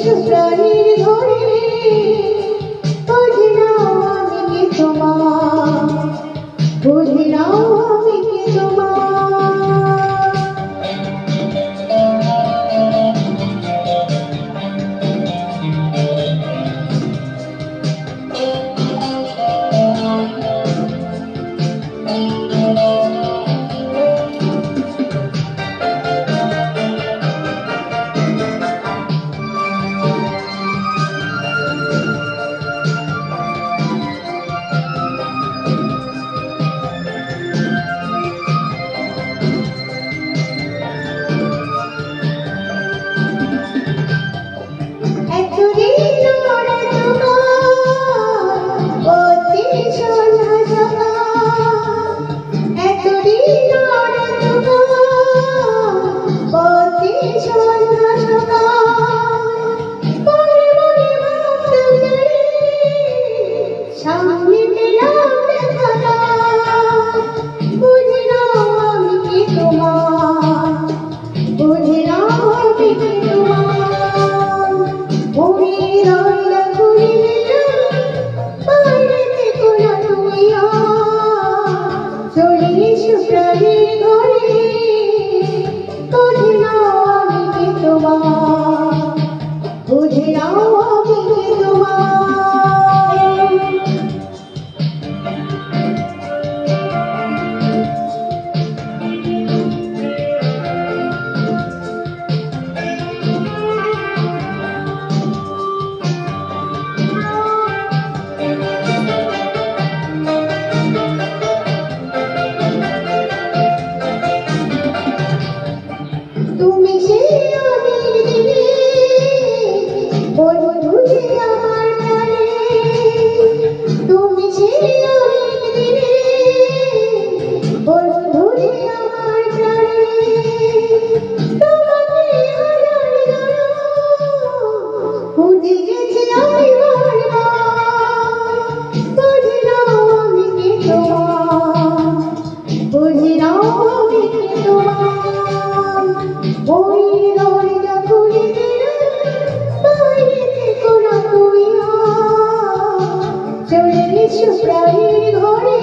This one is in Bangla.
এসো প্রাণীর ঘরে, বুঝে নাও আমি কি তোমার, বুঝে নাও আমি কি তোমার। বুঝে নাও আমি কি তোমার। তুমি সেই আগের দিনে বন্ধু যে আমার প্রাণে, তুমি সেই আগের দিনে বন্ধু যে আমার প্রাণে, তোমাকে হারার দরদ খুঁজে গেছি আমি বারবার। বুঝে নাও আমি কি তোমার, বুঝে নাও আমি কি তোমার। ওই দরজা খুলে দিলাম, বাইরে থেকো না তুমি আর, চলে এসো প্রাণীর ঘরে।